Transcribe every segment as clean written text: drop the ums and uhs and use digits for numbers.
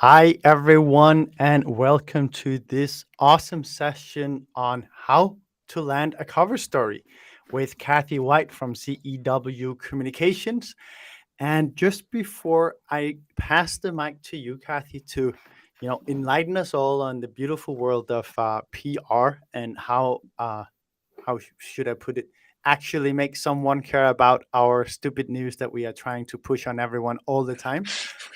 Hi, everyone, and welcome to this awesome session on how to land a cover story with Cathy White from CEW Communications. And just before I pass the mic to you, Cathy, to enlighten us all on the beautiful world of PR and how should I put it, actually make someone care about our stupid news that we are trying to push on everyone all the time.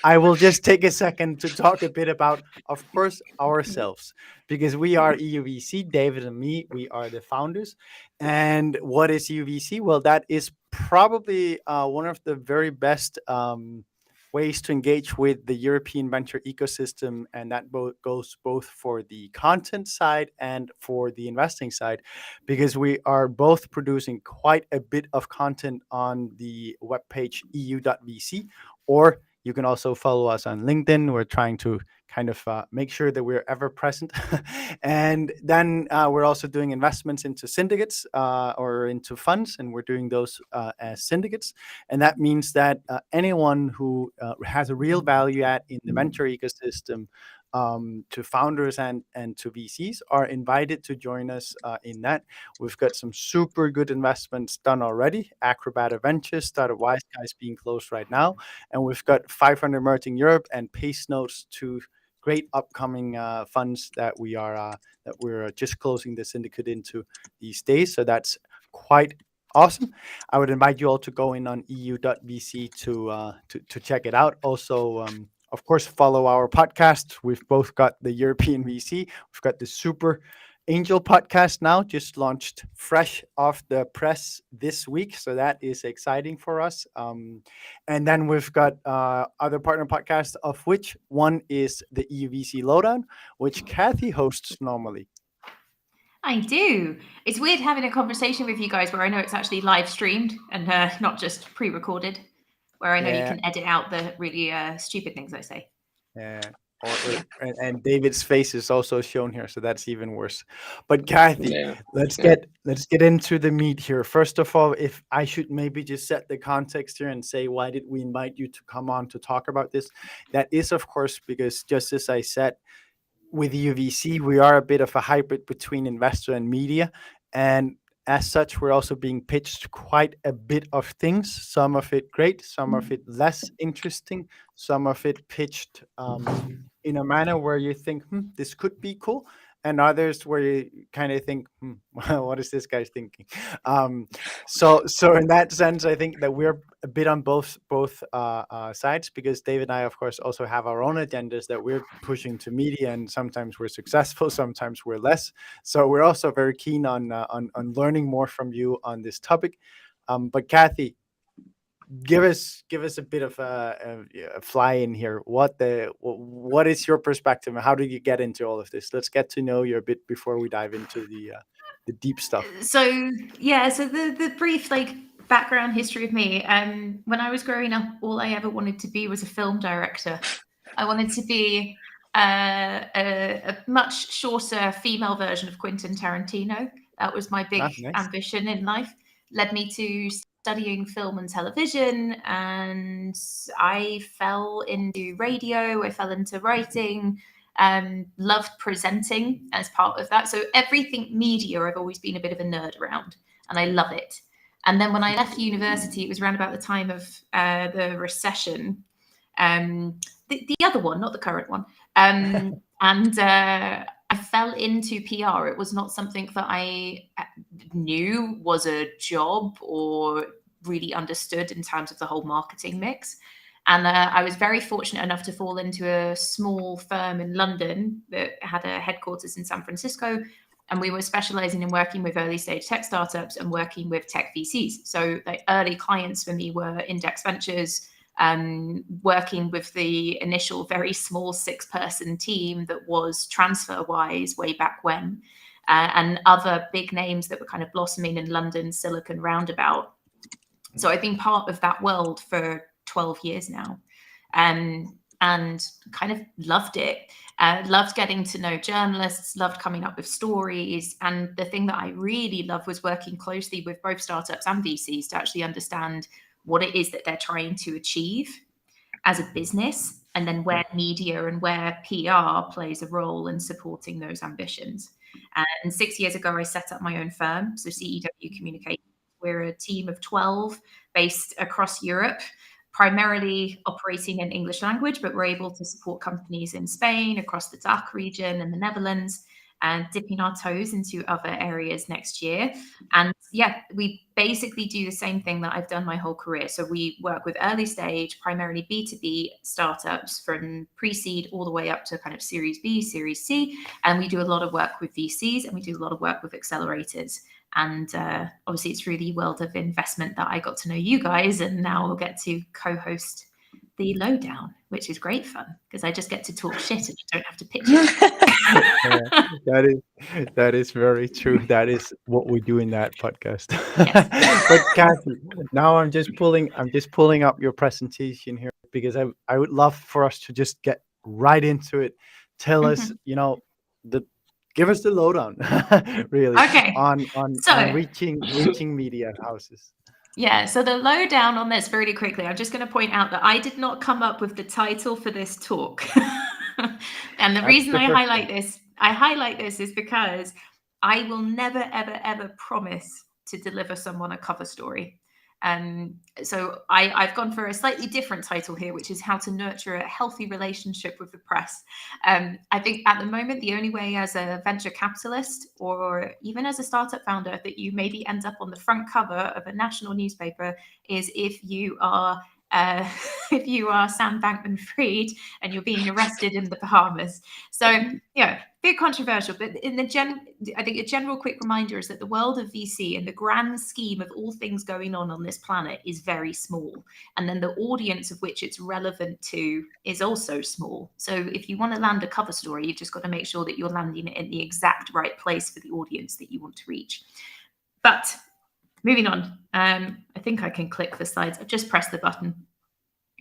I will just take a second to talk a bit about, of course, ourselves, because we are EUVC, David and me, we are the founders. And what is EUVC? Well, that is probably one of the very best ways to engage with the European venture ecosystem, and that goes both for the content side and for the investing side, because we are both producing quite a bit of content on the webpage eu.vc, or you can also follow us on LinkedIn. We're trying to kind of make sure that we're ever present. And then we're also doing investments into syndicates or into funds, and we're doing those as syndicates. And that means that anyone who has a real value add in the venture ecosystem, to founders and to VCs, are invited to join us in that. We've got some super good investments done already. Acrobat Ventures, started Wise Guys being closed right now. And we've got 500 Emerging Europe and Pace Notes, two great upcoming funds that we're just closing the syndicate into these days. So that's quite awesome. I would invite you all to go in on eu.vc to check it out. Also, of course, follow our podcast. We've both got the European VC. We've got the Super Angel podcast now, just launched fresh off the press this week. So that is exciting for us. And then we've got other partner podcasts, of which one is the EUVC Lowdown, which Cathy hosts normally. I do. It's weird having a conversation with you guys where I know it's actually live streamed and not just pre-recorded, where I know you can edit out the really stupid things I say. Yeah. And David's face is also shown here, so that's even worse. But Cathy, let's get into the meat here. First of all, if I should maybe just set the context here and say, why did we invite you to come on to talk about this? That is, of course, because just as I said, with UVC, we are a bit of a hybrid between investor and media, and as such, we're also being pitched quite a bit of things. Some of it great, some of it less interesting, some of it pitched in a manner where you think, this could be cool, and others where you kind of think, what is this guy thinking? So in that sense, I think that we're a bit on both sides, because David and I, of course, also have our own agendas that we're pushing to media, and sometimes we're successful, sometimes we're less. So we're also very keen on learning more from you on this topic. But Cathy, give us a bit of a fly in here. What is your perspective, and how did you get into all of this? Let's get to know you a bit before we dive into the deep stuff. So the brief background history of me. When I was growing up, all I ever wanted to be was a film director. I wanted to be a much shorter female version of Quentin Tarantino. That was my big ambition in life. Led me to studying film and television, and I fell into radio. I fell into writing. Loved presenting as part of that. So everything media, I've always been a bit of a nerd around, and I love it. And then when I left university, it was around about the time of the recession, the other one, not the current one. And I fell into PR. It was not something that I knew was a job or really understood in terms of the whole marketing mix. And I was very fortunate enough to fall into a small firm in London that had a headquarters in San Francisco. And we were specializing in working with early stage tech startups and working with tech VCs. So the early clients for me were Index Ventures, working with the initial very small 6-person team that was TransferWise way back when. and other big names that were kind of blossoming in London's Silicon Roundabout. So I've been part of that world for 12 years now, and kind of loved it. Loved getting to know journalists, loved coming up with stories. And the thing that I really loved was working closely with both startups and VCs to actually understand what it is that they're trying to achieve as a business, and then where media and where PR plays a role in supporting those ambitions. And 6 years ago, I set up my own firm, so CEW Communications. We're a team of 12 based across Europe, primarily operating in English language, but we're able to support companies in Spain, across the DACH region and the Netherlands, and dipping our toes into other areas next year. And yeah, we basically do the same thing that I've done my whole career. So we work with early stage, primarily B2B startups from pre-seed all the way up to kind of Series B, Series C. And we do a lot of work with VCs, and we do a lot of work with accelerators. And obviously, it's through the world of investment that I got to know you guys, and now we'll get to co-host the Lowdown, which is great fun because I just get to talk shit and I don't have to pitch it. That is very true. That is what we do in that podcast. Yes. But Cathy, now I'm just pulling up your presentation here because I would love for us to just get right into it. Tell us, the give us the lowdown, really, Okay. on reaching media houses. Yeah, so the lowdown on this really quickly, I'm just going to point out that I did not come up with the title for this talk. And the That's reason the I first highlight this is because I will never, ever, ever promise to deliver someone a cover story. So I've gone for a slightly different title here, which is how to nurture a healthy relationship with the press. I think at the moment, the only way as a venture capitalist or even as a startup founder that you maybe end up on the front cover of a national newspaper is if you are if you are Sam Bankman-Fried and you're being arrested in the Bahamas. So, bit controversial, but I think a general quick reminder is that the world of VC and the grand scheme of all things going on this planet is very small. And then the audience of which it's relevant to is also small. So if you want to land a cover story, you've just got to make sure that you're landing it in the exact right place for the audience that you want to reach. But moving on, I think I can click the slides. I've just pressed the button.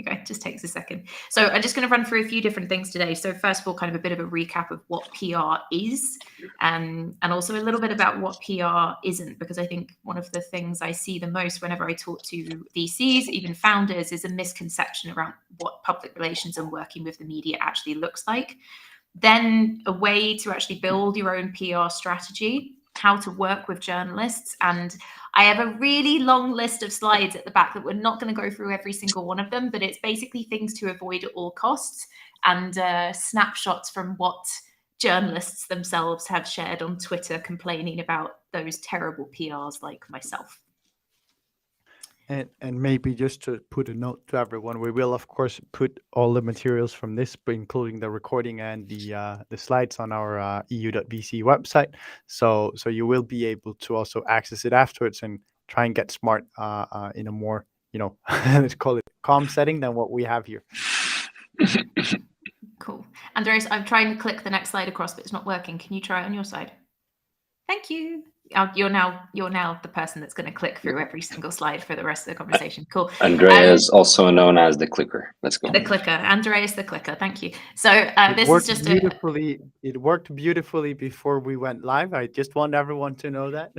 Okay, it just takes a second. So I'm just going to run through a few different things today. So first of all, kind of a bit of a recap of what PR is, and also a little bit about what PR isn't, because I think one of the things I see the most whenever I talk to VCs, even founders, is a misconception around what public relations and working with the media actually looks like. Then a way to actually build your own PR strategy, how to work with journalists. And I have a really long list of slides at the back that we're not going to go through every single one of them, but it's basically things to avoid at all costs and snapshots from what journalists themselves have shared on Twitter complaining about those terrible PRs like myself. And maybe just to put a note to everyone, we will of course put all the materials from this, including the recording and the slides, on our EU.vc website. So you will be able to also access it afterwards and try and get smart in a more let's call it calm setting than what we have here. Cool. Andreas, I'm trying to click the next slide across, but it's not working. Can you try it on your side? Thank you. You're now the person that's going to click through every single slide for the rest of the conversation. Cool. Andreas, also known as the clicker. Let's go. The clicker. Andreas the clicker. Thank you. So this is just beautifully. It worked beautifully before we went live. I just want everyone to know that.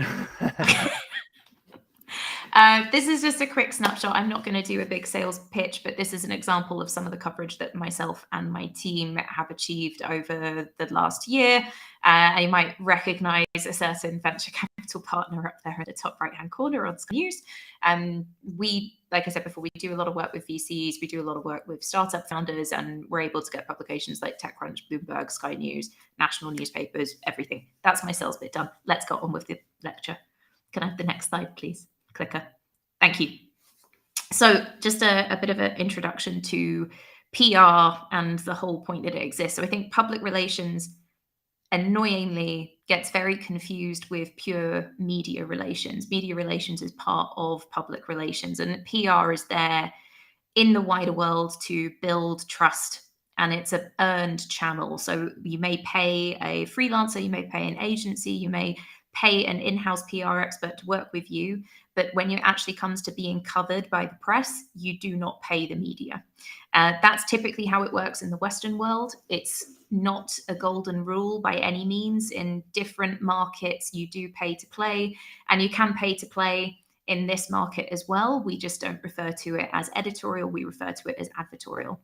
This is just a quick snapshot. I'm not going to do a big sales pitch, but this is an example of some of the coverage that myself and my team have achieved over the last year. You might recognize a certain venture capital partner up there in the top right-hand corner on Sky News. We, like I said before, we do a lot of work with VCs. We do a lot of work with startup founders, and we're able to get publications like TechCrunch, Bloomberg, Sky News, national newspapers, everything. That's my sales bit done. Let's go on with the lecture. Can I have the next slide, please? Clicker. Thank you. So just a bit of an introduction to PR and the whole point that it exists. So I think public relations annoyingly gets very confused with pure media relations. Media relations is part of public relations, and PR is there in the wider world to build trust and it's an earned channel. So you may pay a freelancer, you may pay an agency, you may pay an in-house PR expert to work with you, but when it actually comes to being covered by the press, you do not pay the media. That's typically how it works in the Western world. It's not a golden rule by any means. In different markets, you do pay to play, and you can pay to play in this market as well. We just don't refer to it as editorial, we refer to it as advertorial.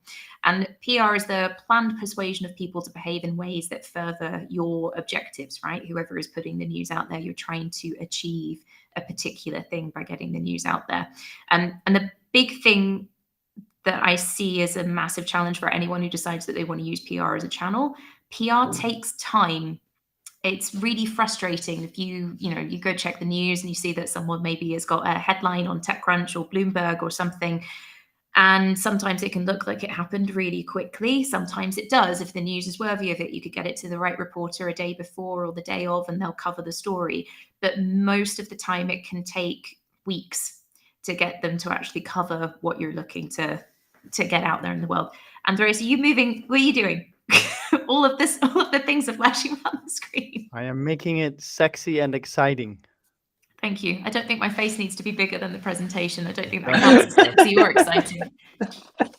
And PR is the planned persuasion of people to behave in ways that further your objectives, right? Whoever is putting the news out there, you're trying to achieve a particular thing by getting the news out there. And the big thing that I see as a massive challenge for anyone who decides that they want to use PR as a channel, PR takes time. It's really frustrating if you go check the news and you see that someone maybe has got a headline on TechCrunch or Bloomberg or something, and sometimes it can look like it happened really quickly. Sometimes it does. If the news is worthy of it, you could get it to the right reporter a day before or the day of, and they'll cover the story. But most of the time it can take weeks to get them to actually cover what you're looking to get out there in the world. Andreas, are you moving? What are you doing? all of the things are flashing on the screen. I am making it sexy and exciting. Thank you. I don't think my face needs to be bigger than the presentation. I don't think that counts as sexy or exciting.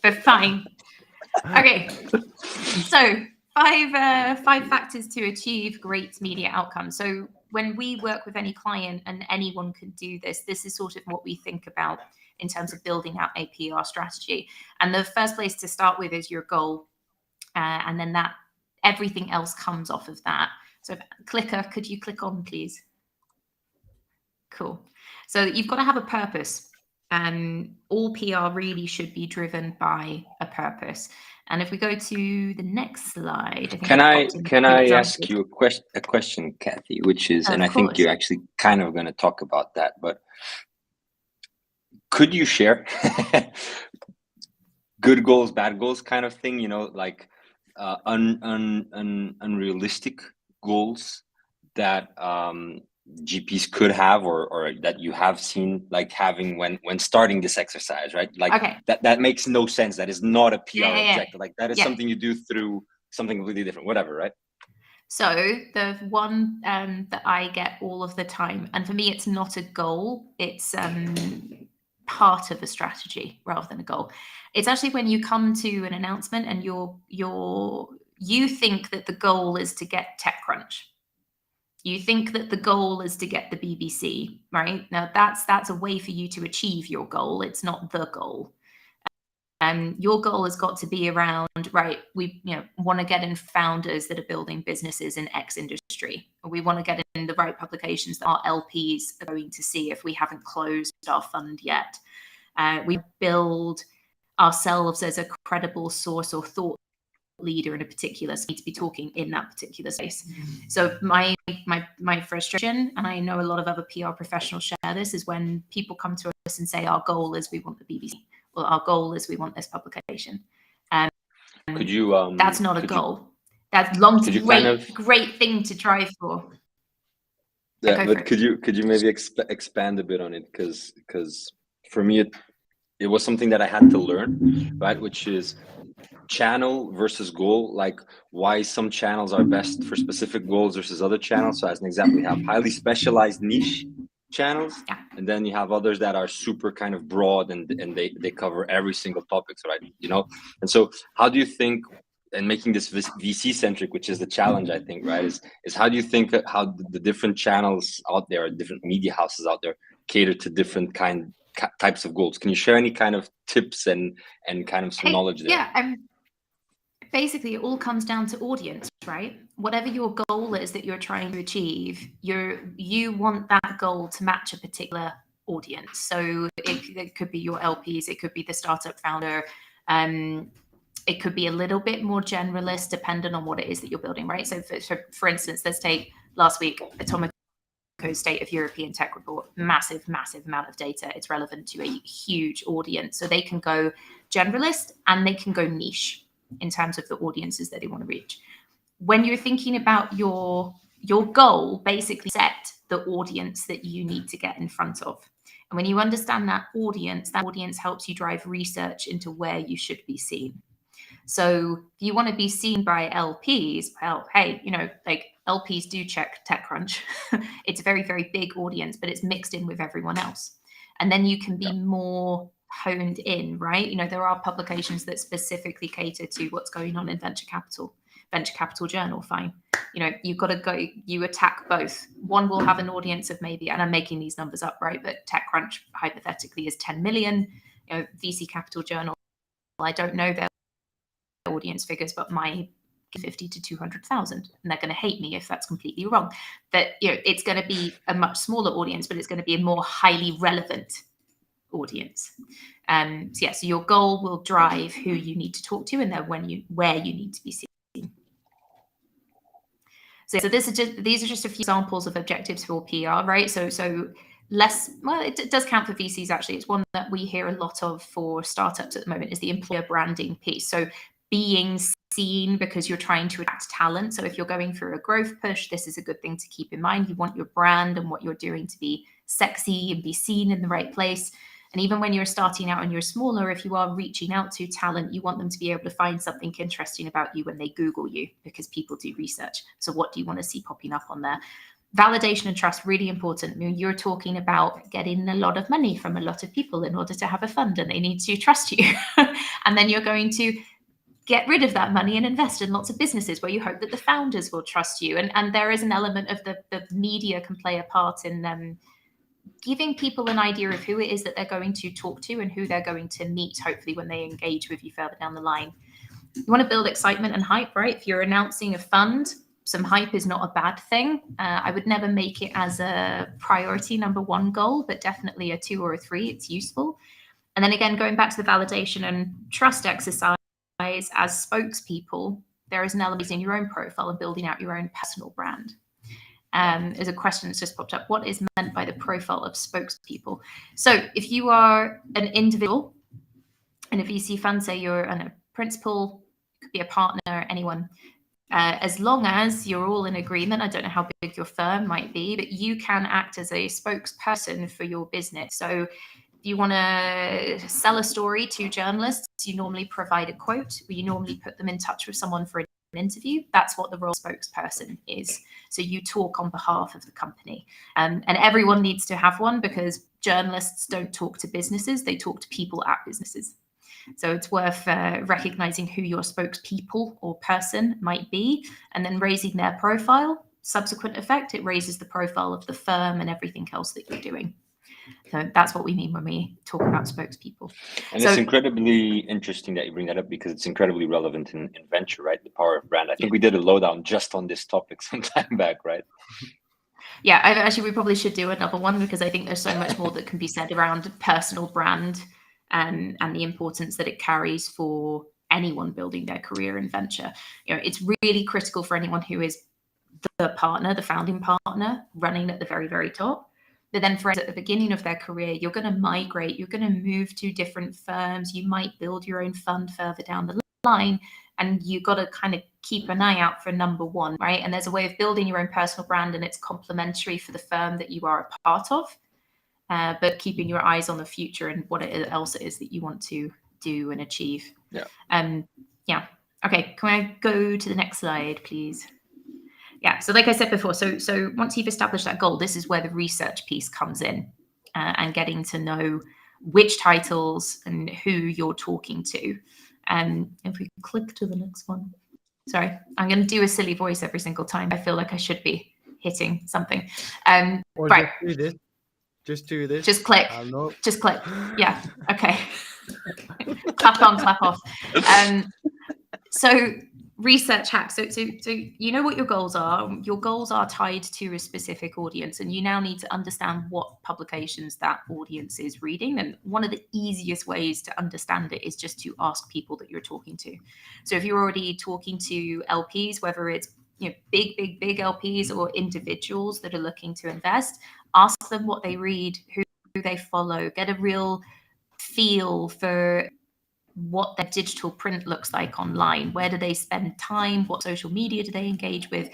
But fine. Okay. So 5 factors to achieve great media outcomes. So when we work with any client, and anyone can do this, this is sort of what we think about in terms of building out a PR strategy. And the first place to start with is your goal. And then that everything else comes off of that. So clicker, could you click on, please? Cool. So you've got to have a purpose. All PR really should be driven by a purpose. And if we go to the next slide, can I ask you a question, Cathy? Which is, and I think you're actually kind of going to talk about that, but could you share good goals, bad goals kind of thing? Like unrealistic goals that GPs could have, or that you have seen like having when starting this exercise, right? Like that makes no sense. That is not a PR objective. Like that is something you do through something completely different, whatever, right? So the one that I get all of the time, and for me, it's not a goal. It's part of a strategy rather than a goal. It's actually when you come to an announcement and you think that the goal is to get TechCrunch. You think that the goal is to get the BBC, right? Now that's a way for you to achieve your goal. It's not the goal. Your goal has got to be around, right? We want to get in founders that are building businesses in X industry. Or we want to get in the right publications that our LPs are going to see if we haven't closed our fund yet. We build ourselves as a credible source or thought leader in a particular space, to be talking in that particular space. So my frustration, and I know a lot of other PR professionals share this, is when people come to us and say our goal is we want the BBC, or our goal is we want this publication. Could you that's not a goal. That's great thing to drive for. Yeah, but could you maybe expand a bit on it, because for me it was something that I had to learn, right? Which is channel versus goal, like why some channels are best for specific goals versus other channels. So as an example, we have highly specialized niche channels, and then you have others that are super kind of broad and they cover every single topic, right? And so how do you think, and making this VC centric, which is the challenge, I think, right, is how do you think how the different channels out there, different media houses out there, cater to different types of goals? Can you share any kind of tips and kind of some knowledge there? Yeah, basically it all comes down to audience, right? Whatever your goal is that you're trying to achieve, you want that goal to match a particular audience. So it could be your LPs, it could be the startup founder, it could be a little bit more generalist depending on what it is that you're building, right? So for instance, let's take last week, Atomico's State of European Tech Report, massive amount of data. It's relevant to a huge audience. So they can go generalist and they can go niche in terms of the audiences that they want to reach. When you're thinking about your goal, basically set the audience that you need to get in front of. And when you understand that audience helps you drive research into where you should be seen. So if you want to be seen by LPs, well, hey, like LPs do check TechCrunch. It's a very, very big audience, but it's mixed in with everyone else. And then you can be more honed in, right? There are publications that specifically cater to what's going on in venture capital journal, fine. You've got to go, you attack both. One will have an audience of maybe, and I'm making these numbers up, right? But TechCrunch hypothetically is 10 million. VC Capital Journal, I don't know their audience figures, but my 50 to 200,000, and they're going to hate me if that's completely wrong. But it's going to be a much smaller audience, but it's going to be a more highly relevant audience. So your goal will drive who you need to talk to, and then where you need to be seen. So these are just a few examples of objectives for PR, right? So less, well, it does count for VCs actually. It's one that we hear a lot of for startups at the moment, is the employer branding piece. So being seen because you're trying to attract talent. So if you're going through a growth push, this is a good thing to keep in mind. You want your brand and what you're doing to be sexy and be seen in the right place. And even when you're starting out and you're smaller, if you are reaching out to talent, you want them to be able to find something interesting about you when they Google you, because people do research. So what do you want to see popping up on there? Validation and trust, really important. I mean, you're talking about getting a lot of money from a lot of people in order to have a fund, and they need to trust you. And then you're going to get rid of that money and invest in lots of businesses where you hope that the founders will trust you. And there is an element of the media can play a part in giving people an idea of who it is that they're going to talk to and who they're going to meet, hopefully, when they engage with you further down the line. You want to build excitement and hype, right? If you're announcing a fund, some hype is not a bad thing. I would never make it as a priority number one goal, but definitely a 2 or a 3, it's useful. And then again, going back to the validation and trust exercise, as spokespeople, there is an element in your own profile and building out your own personal brand. There's a question that's just popped up. What is meant by the profile of spokespeople? So if you are an individual in a VC fund, say you're a principal, could be a partner, anyone, as long as you're all in agreement, I don't know how big your firm might be, but you can act as a spokesperson for your business. So if you want to sell a story to journalists, you normally provide a quote, or you normally put them in touch with someone for an interview. That's what the role of spokesperson is. So you talk on behalf of the company. And everyone needs to have one, because journalists don't talk to businesses, they talk to people at businesses. So it's worth recognizing who your spokespeople or person might be, and then raising their profile. Subsequent effect, it raises the profile of the firm and everything else that you're doing. So that's what we mean when we talk about spokespeople. And it's incredibly interesting that you bring that up, because it's incredibly relevant in venture, right? The power of brand. I think we did a lowdown just on this topic some time back, right? Yeah, we probably should do another one, because I think there's so much more that can be said around personal brand and the importance that it carries for anyone building their career in venture. It's really critical for anyone who is the partner, the founding partner, running at the very, very top. But then for at the beginning of their career, you're going to migrate, you're going to move to different firms, you might build your own fund further down the line, and you've got to kind of keep an eye out for number one, right? And there's a way of building your own personal brand, and it's complementary for the firm that you are a part of, but keeping your eyes on the future and what else it is that you want to do and achieve. Yeah. Okay, can I go to the next slide, please? Yeah, so like I said before, so once you've established that goal, this is where the research piece comes in, and getting to know which titles and who you're talking to. If we click to the next one. Sorry, I'm going to do a silly voice every single time. I feel like I should be hitting something. Or right. Just do this. Just click. Just click. Yeah, okay. Clap on, clap off. So research hacks. So you know what your goals are. Your goals are tied to a specific audience, and you now need to understand what publications that audience is reading. And one of the easiest ways to understand it is just to ask people that you're talking to. So if you're already talking to LPs, whether it's big LPs or individuals that are looking to invest, ask them what they read, who they follow, get a real feel for what their digital print looks like online. Where do they spend time? What social media do they engage with?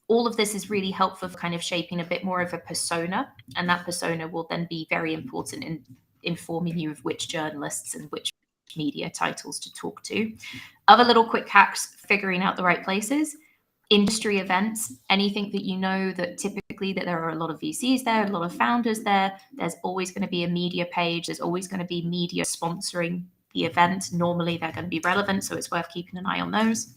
All of this is really helpful for kind of shaping a bit more of a persona, and that persona will then be very important in informing you of which journalists and which which media titles to talk to. Other little quick hacks, figuring out the right places. Industry events, anything that you know that typically that there are a lot of VCs there, a lot of founders there, there's always going to be a media page, there's always going to be media sponsoring the event. Normally they're going to be relevant, so it's worth keeping an eye on those.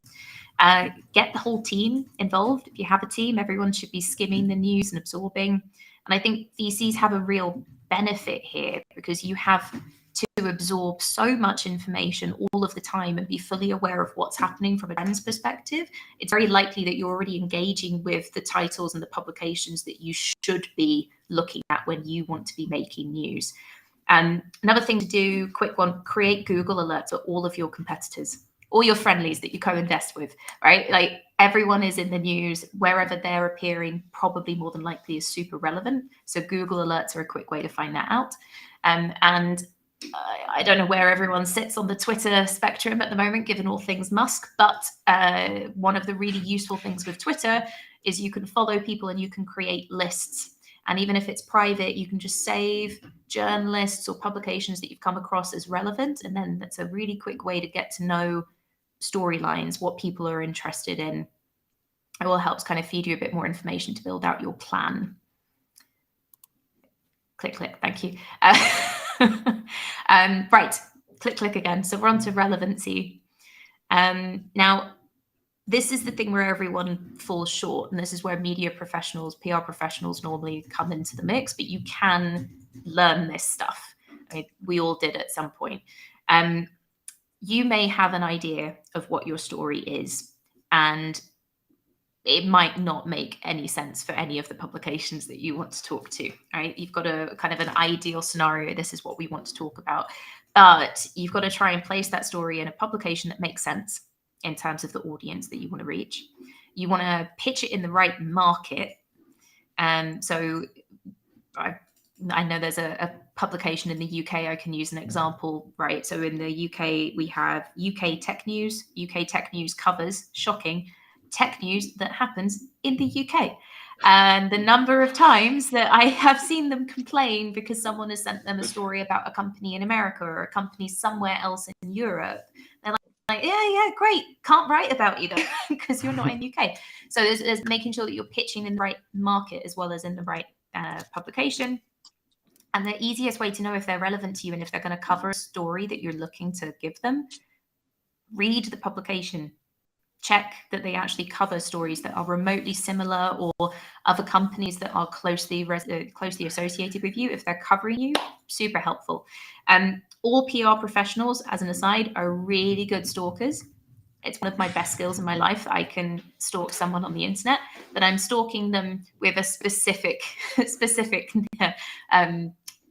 Get the whole team involved. If you have a team, everyone should be skimming the news and absorbing. And I think VCs have a real benefit here because you have to absorb so much information all of the time and be fully aware of what's happening from a trends perspective. It's very likely that you're already engaging with the titles and the publications that you should be looking at when you want to be making news. Another thing to do, quick one, create Google alerts for all of your competitors, all your friendlies that you co-invest with, right? Like everyone is in the news, wherever they're appearing, probably more than likely is super relevant. So Google alerts are a quick way to find that out. I don't know where everyone sits on the Twitter spectrum at the moment, given all things Musk, but one of the really useful things with Twitter is you can follow people and you can create lists. And even if it's private, you can just save journalists or publications that you've come across as relevant. And then that's a really quick way to get to know storylines, what people are interested in. It will help kind of feed you a bit more information to build out your plan. Click, click, thank you. Right, click again. So we're on to relevancy. Now, this is the thing where everyone falls short, and this is where media professionals, PR professionals normally come into the mix, but you can learn this stuff. I mean, we all did at some point. You may have an idea of what your story is, and it might not make any sense for any of the publications that you want to talk to, right? You've got a kind of an ideal scenario. This is what we want to talk about, but you've got to try and place that story in a publication that makes sense in terms of the audience that you want to reach. You want to pitch it in the right market. So I know there's a publication in the UK I can use an example, right? So in the UK, we have UK Tech News. UK Tech News covers, shocking, tech news that happens in the UK. And the number of times that I have seen them complain because someone has sent them a story about a company in America or a company somewhere else in Europe, they're like, yeah, great, can't write about you though because you're not in UK. So there's making sure that you're pitching in the right market as well as in the right publication. And the easiest way to know if they're relevant to you and if they're going to cover a story that you're looking to give them, read the publication. Check that they actually cover stories that are remotely similar or other companies that are closely associated with you. If they're covering you, super helpful. All PR professionals, as an aside, are really good stalkers. It's one of my best skills in my life. I can stalk someone on the internet, but I'm stalking them with a specific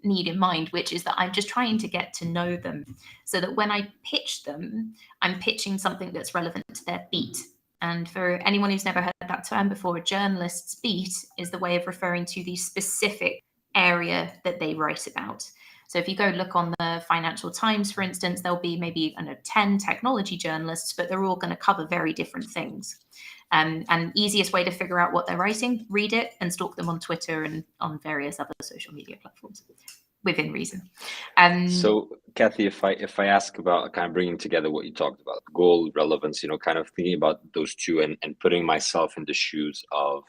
need in mind, which is that I'm just trying to get to know them so that when I pitch them, I'm pitching something that's relevant to their beat. And for anyone who's never heard that term before, a journalist's beat is the way of referring to the specific area that they write about. So if you go look on the Financial Times, for instance, there'll be maybe 10 technology journalists, but they're all going to cover very different things. And easiest way to figure out what they're writing, read it and stalk them on Twitter and on various other social media platforms within reason. So Cathy, if I ask about kind of bringing together what you talked about, goal, relevance, kind of thinking about those two and putting myself in the shoes of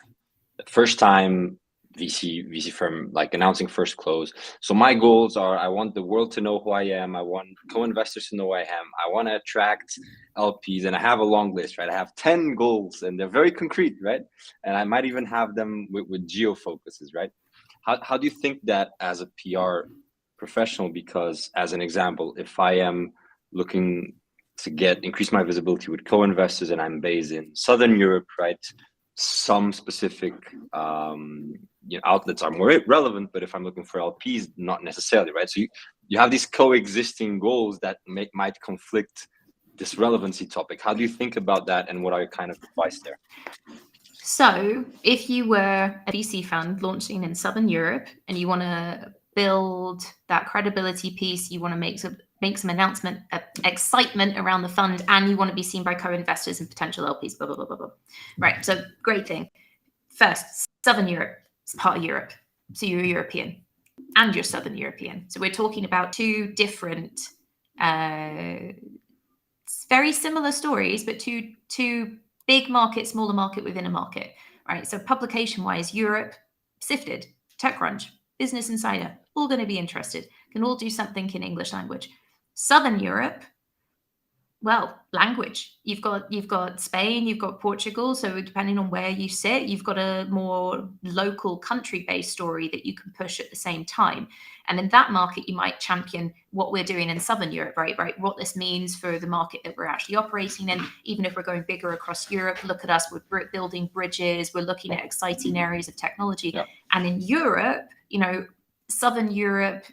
the first time VC firm, like announcing first close. So my goals are, I want the world to know who I am. I want co-investors to know who I am. I want to attract LPs, and I have a long list, right? I have 10 goals and they're very concrete, right? And I might even have them with geo focuses, right? How do you think that as a PR professional? Because as an example, if I am looking to increase my visibility with co-investors and I'm based in Southern Europe, right? Some specific outlets are more relevant, but if I'm looking for LPs, not necessarily, right? So you have these coexisting goals that might conflict this relevancy topic. How do you think about that, and what are your kind of advice there? So if you were a VC fund launching in Southern Europe and you want to build that credibility piece, you want to make some announcement, excitement around the fund, and you want to be seen by co-investors and potential LPs, blah, blah, blah, blah, blah. Right, so great thing. First, Southern Europe is part of Europe. So you're European and you're Southern European. So we're talking about two different It's very similar stories, but two big market, smaller market within a market, right? So publication-wise, Europe, Sifted, TechCrunch, Business Insider, all going to be interested, can all do something in English language. Southern Europe, well, language. You've got Spain, you've got Portugal. So depending on where you sit, you've got a more local country-based story that you can push at the same time. And in that market, you might champion what we're doing in Southern Europe, right? What this means for the market that we're actually operating in. Even if we're going bigger across Europe, look at us, we're building bridges, we're looking at exciting areas of technology. Yeah. And in Europe, Southern Europe,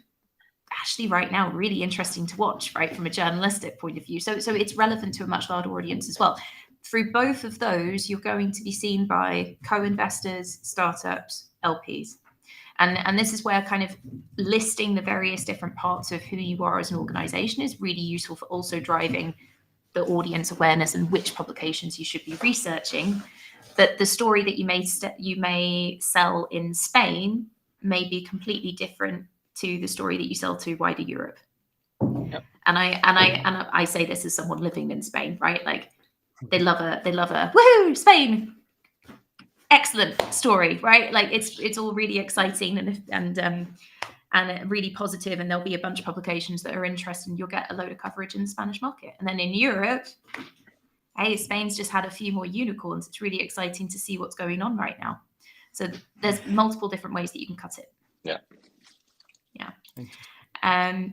actually right now really interesting to watch, right, from a journalistic point of view. So it's relevant to a much larger audience as well. Through both of those, you're going to be seen by co-investors, startups, LPs. And this is where kind of listing the various different parts of who you are as an organization is really useful for also driving the audience awareness and which publications you should be researching. But the story that you may sell in Spain may be completely different to the story that you sell to wider Europe. Yep. And I say this as someone living in Spain, right? Like they love a woohoo, Spain, excellent story, right? Like it's all really exciting and really positive, and there'll be a bunch of publications that are interested, and you'll get a load of coverage in the Spanish market. And then in Europe, hey, Spain's just had a few more unicorns. It's really exciting to see what's going on right now. So there's multiple different ways that you can cut it. Yeah.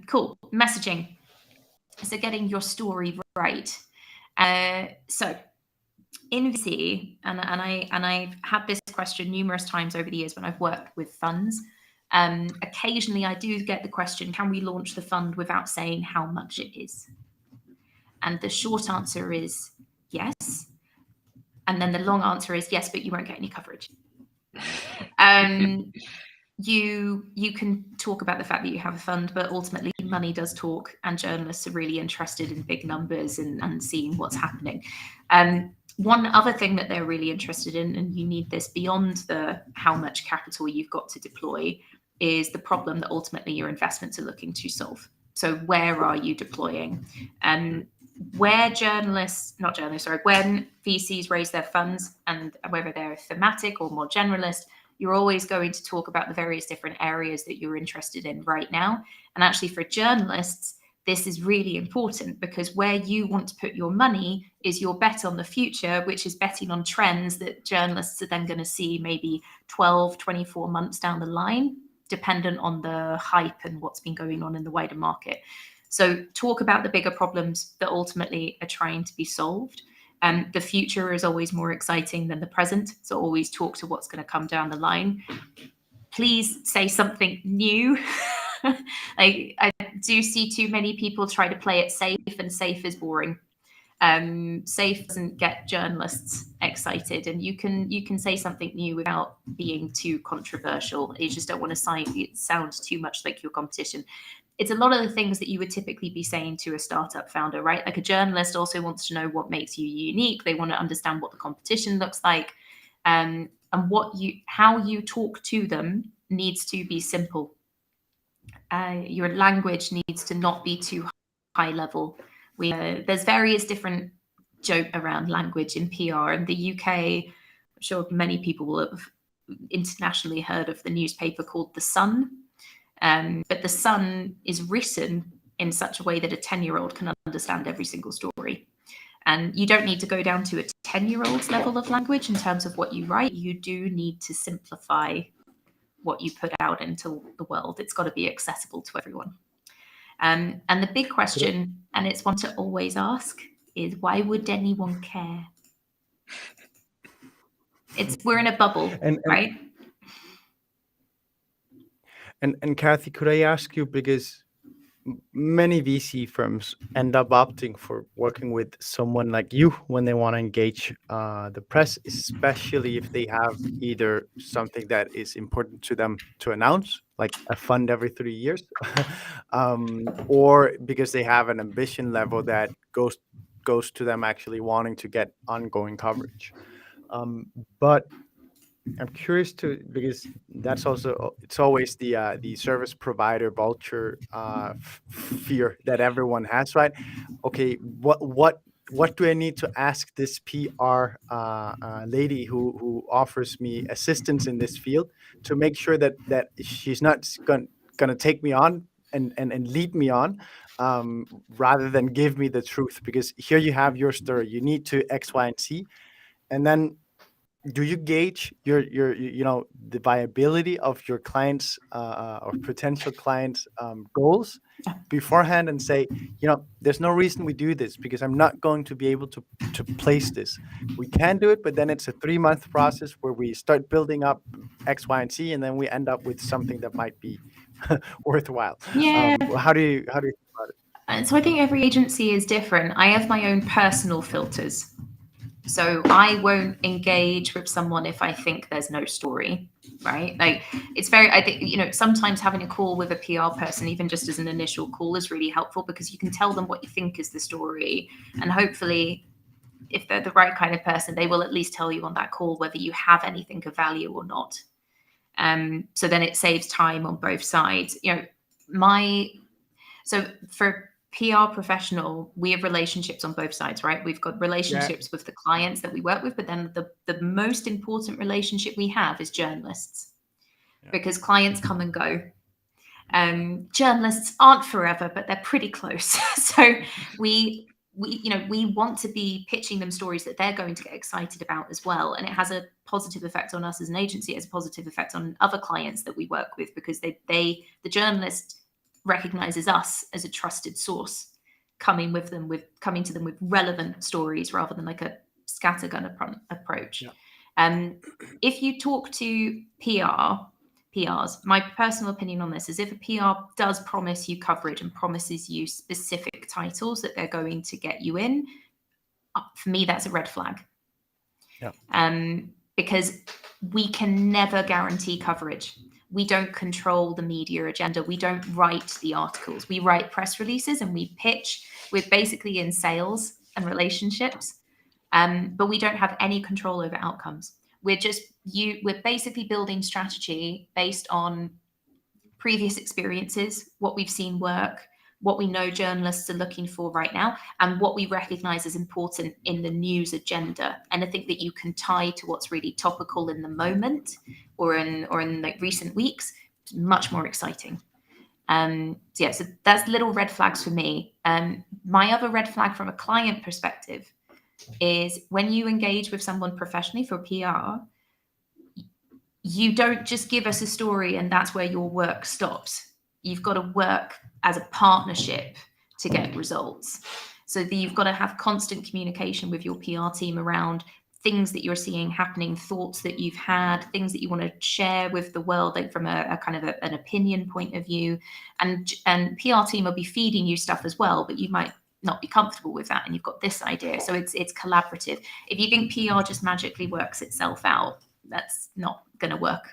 Cool. Messaging. So getting your story right. So in VC, and I've had this question numerous times over the years when I've worked with funds. Occasionally I do get the question, can we launch the fund without saying how much it is? And the short answer is yes. And then the long answer is yes, but you won't get any coverage. You can talk about the fact that you have a fund, but ultimately money does talk, and journalists are really interested in big numbers and seeing what's happening. One other thing that they're really interested in, and you need this beyond the how much capital you've got to deploy, is the problem that ultimately your investments are looking to solve. So where are you deploying? When VCs raise their funds, and whether they're thematic or more generalist, you're always going to talk about the various different areas that you're interested in right now. And actually for journalists, this is really important, because where you want to put your money is your bet on the future, which is betting on trends that journalists are then going to see maybe 12, 24 months down the line, dependent on the hype and what's been going on in the wider market. So talk about the bigger problems that ultimately are trying to be solved. The future is always more exciting than the present. So always talk to what's going to come down the line. Please say something new. Like I do see too many people try to play it safe, and safe is boring. Safe doesn't get journalists excited, and you can say something new without being too controversial. You just don't want to sound too much like your competition. It's a lot of the things that you would typically be saying to a startup founder, right? Like a journalist also wants to know what makes you unique. They want to understand what the competition looks like, and how you talk to them needs to be simple. Your language needs to not be too high level. There's various different joke around language in PR. In the UK, I'm sure many people will have internationally heard of the newspaper called The Sun. But The Sun is written in such a way that a 10-year-old can understand every single story. And you don't need to go down to a 10-year-old's level of language in terms of what you write. You do need to simplify what you put out into the world. It's got to be accessible to everyone. And the big question, and it's one to always ask, is why would anyone care? We're in a bubble, right? And Cathy, could I ask you, because many VC firms end up opting for working with someone like you when they want to engage the press, especially if they have either something that is important to them to announce, like a fund every 3 years, or because they have an ambition level that goes to them actually wanting to get ongoing coverage. But I'm curious to, because that's also, it's always the service provider vulture fear that everyone has, right? Okay, what do I need to ask this PR lady who offers me assistance in this field to make sure that she's not gonna take me on and lead me on, rather than give me the truth? Because here you have your story, you need to X, Y, and Z, and then do you gauge your the viability of your clients or potential clients goals beforehand and say, there's no reason we do this because I'm not going to be able to place this. We can do it, but then it's a 3-month process where we start building up X, Y, and Z, and then we end up with something that might be worthwhile. Yeah. How do you think about it? And so I think every agency is different. I have my own personal filters. So I won't engage with someone if I think there's no story, right? Like it's very, I think, sometimes having a call with a PR person, even just as an initial call, is really helpful because you can tell them what you think is the story. And hopefully, if they're the right kind of person, they will at least tell you on that call whether you have anything of value or not. So then it saves time on both sides. So for PR professional, we have relationships on both sides, right? We've got relationships with the clients that we work with, but then the most important relationship we have is journalists, because clients come and go. Journalists aren't forever, but they're pretty close. So we want to be pitching them stories that they're going to get excited about as well. And it has a positive effect on us as an agency. It has a positive effect on other clients that we work with, because the journalist recognizes us as a trusted source, coming to them with relevant stories rather than like a scattergun approach. If you talk to PRs, my personal opinion on this is, if a PR does promise you coverage and promises you specific titles that they're going to get you in, for me, that's a red flag. Because we can never guarantee coverage. We don't control the media agenda. We don't write the articles. We write press releases and we pitch. We're basically in sales and relationships, but we don't have any control over outcomes. We're basically building strategy based on previous experiences, what we've seen work, what we know journalists are looking for right now, and what we recognize as important in the news agenda. Anything that you can tie to what's really topical in the moment or in like recent weeks, much more exciting. So that's little red flags for me. My other red flag from a client perspective is, when you engage with someone professionally for PR, you don't just give us a story and that's where your work stops. You've got to work as a partnership to get results. So you've got to have constant communication with your PR team around things that you're seeing happening, thoughts that you've had, things that you want to share with the world, like from a kind of an opinion point of view. And PR team will be feeding you stuff as well, but you might not be comfortable with that, and you've got this idea. So it's collaborative. If you think PR just magically works itself out, that's not going to work.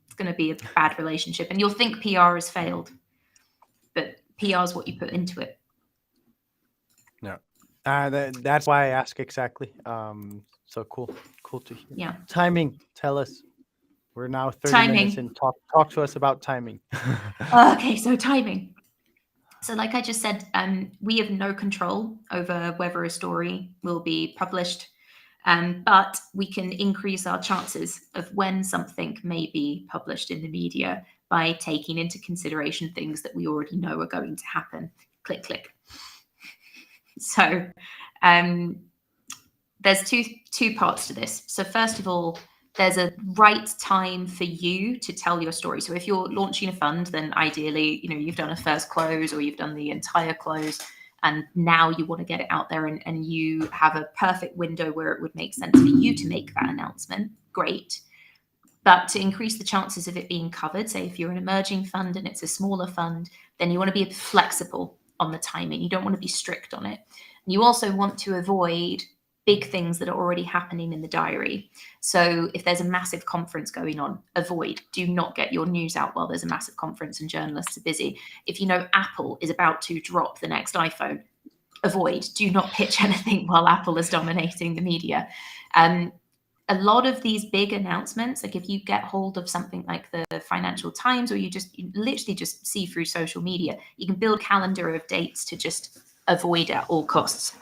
It's going to be a bad relationship, and you'll think PR has failed, but PR is what you put into it. Yeah, that's why I ask exactly. So cool to hear. Yeah. Timing. Tell us. We're now 30 minutes in. Talk to us about timing. Okay, so timing. So like I just said, we have no control over whether a story will be published, but we can increase our chances of when something may be published in the media by taking into consideration things that we already know are going to happen. Click, click. So there's two parts to this. So first of all, there's a right time for you to tell your story. So if you're launching a fund, then ideally, you've done a first close or you've done the entire close, and now you want to get it out there, and you have a perfect window where it would make sense for you to make that announcement. Great. But to increase the chances of it being covered, say if you're an emerging fund and it's a smaller fund, then you want to be flexible on the timing. You don't want to be strict on it. And you also want to avoid big things that are already happening in the diary. So if there's a massive conference going on, do not get your news out while there's a massive conference and journalists are busy. If you know Apple is about to drop the next iPhone, do not pitch anything while Apple is dominating the media. a lot of these big announcements, like if you get hold of something like the Financial Times, or you literally just see through social media, you can build a calendar of dates to just avoid at all costs.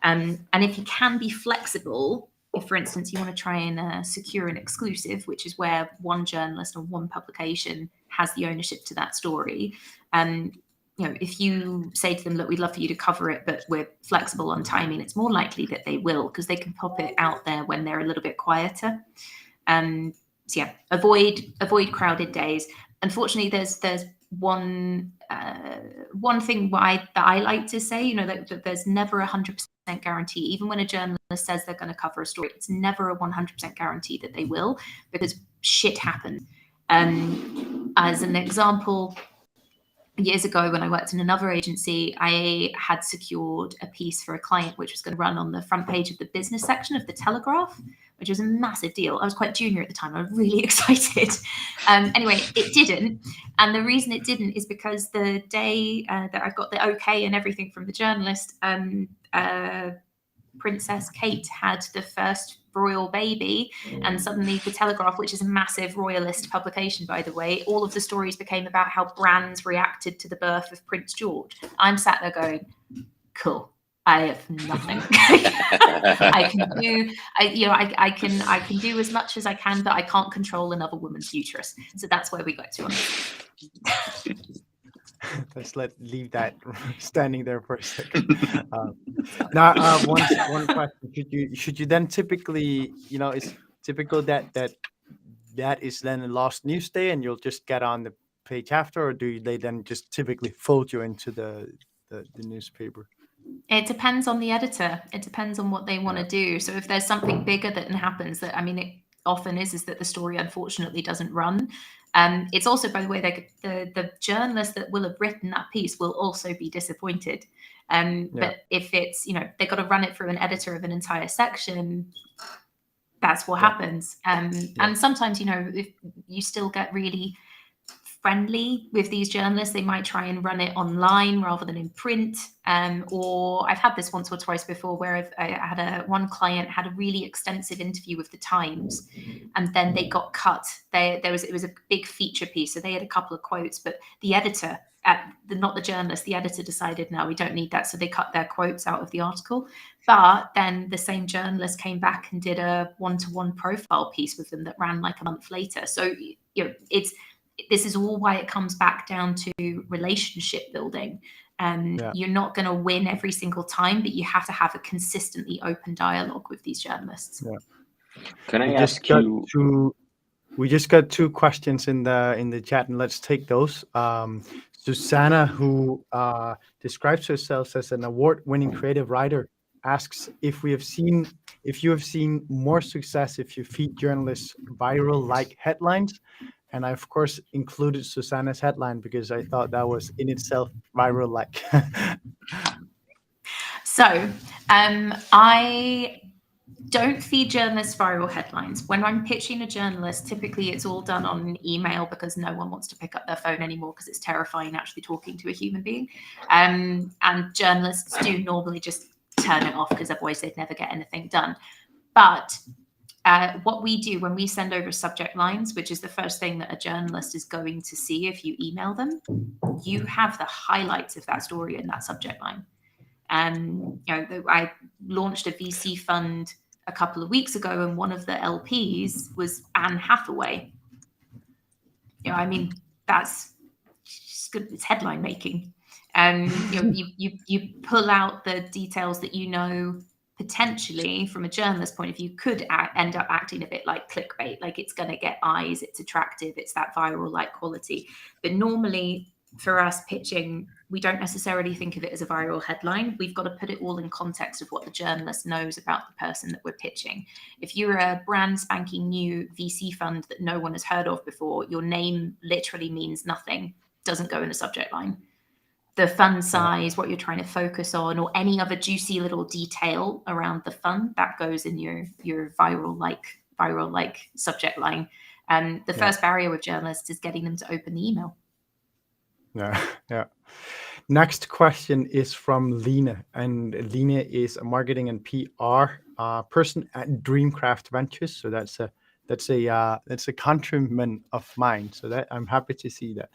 And if you can be flexible, if, for instance, you want to try and secure an exclusive, which is where one journalist or one publication has the ownership to that story, if you say to them, look, we'd love for you to cover it, but we're flexible on timing, it's more likely that they will, because they can pop it out there when they're a little bit quieter. So yeah, avoid crowded days. Unfortunately, there's one thing that I like to say, that there's never 100% guarantee. Even when a journalist says they're going to cover a story, it's never a 100% guarantee that they will, because shit happens. As an example, years ago when I worked in another agency, I had secured a piece for a client which was going to run on the front page of the business section of the Telegraph, which was a massive deal. I was quite junior at the time. I was really excited. Anyway, it didn't. And the reason it didn't is because the day that I got the okay and everything from the journalist, Princess Kate had the first royal baby, and suddenly the Telegraph, which is a massive royalist publication, by the way, all of the stories became about how brands reacted to the birth of Prince George. I'm sat there going, cool, I have nothing. I can do as much as I can, but I can't control another woman's uterus. So that's where we got to on it. Let's leave that standing there for a second. Now, one question: should you then typically, it's typical that is then a lost news day, and you'll just get on the page after, or do they then just typically fold you into the newspaper? It depends on the editor. It depends on what they want to do. So if there's something bigger that happens, that it often is that the story unfortunately doesn't run. It's also, by the way, the journalist that will have written that piece will also be disappointed. But if it's, they've got to run it through an editor of an entire section, that's what happens. And sometimes, if you still get really friendly with these journalists, they might try and run it online rather than in print. Or I've had this once or twice before, where I had one client had a really extensive interview with the Times, and then they got cut. It was a big feature piece, so they had a couple of quotes, but the editor, not the journalist, the editor decided, no, we don't need that, so they cut their quotes out of the article. But then the same journalist came back and did a one-to-one profile piece with them that ran like a month later. So this is all why it comes back down to relationship building. You're not going to win every single time, but you have to have a consistently open dialogue with these journalists. Can I ask you? We just got two questions in the chat, and let's take those. Susanna, who describes herself as an award-winning creative writer, asks if you have seen more success if you feed journalists viral-like headlines. And I, of course, included Susanna's headline because I thought that was in itself viral-like. So I don't feed journalists viral headlines. When I'm pitching a journalist, typically it's all done on email, because no one wants to pick up their phone anymore, because it's terrifying actually talking to a human being. And journalists do normally just turn it off, because otherwise they'd never get anything done. But what we do when we send over subject lines, which is the first thing that a journalist is going to see if you email them, you have the highlights of that story in that subject line. I launched a VC fund a couple of weeks ago, and one of the LPs was Anne Hathaway. That's just good. It's headline making. You pull out the details that potentially, from a journalist point of view, could end up acting a bit like clickbait. Like, it's going to get eyes, it's attractive, it's that viral-like quality. But normally, for us pitching, we don't necessarily think of it as a viral headline. We've got to put it all in context of what the journalist knows about the person that we're pitching. If you're a brand spanking new VC fund that no one has heard of before, your name literally means nothing, doesn't go in the subject line. The fund size, what you're trying to focus on, or any other juicy little detail around the fund, that goes in your viral-like subject line. The first barrier with journalists is getting them to open the email. Yeah. Next question is from Lena, and Lena is a marketing and PR person at Dreamcraft Ventures. So that's a countryman of mine. So that I'm happy to see that.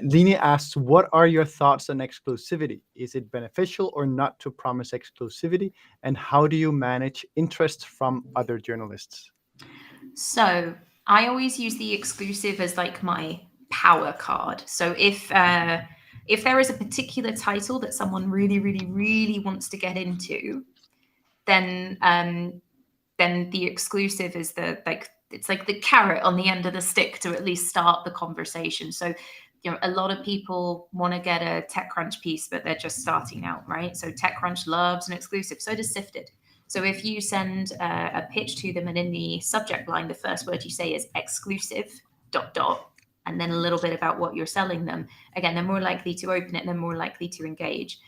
Lena asks, "What are your thoughts on exclusivity? Is it beneficial or not to promise exclusivity? And how do you manage interest from other journalists?" So I always use the exclusive as like my power card. So if there is a particular title that someone really, really, really wants to get into, then the exclusive is it's like the carrot on the end of the stick to at least start the conversation. So, a lot of people want to get a TechCrunch piece, but they're just starting out, right? So TechCrunch loves an exclusive. So does Sifted. So if you send a pitch to them and in the subject line, the first word you say is exclusive ... and then a little bit about what you're selling them, again, they're more likely to open it and they're more likely to engage.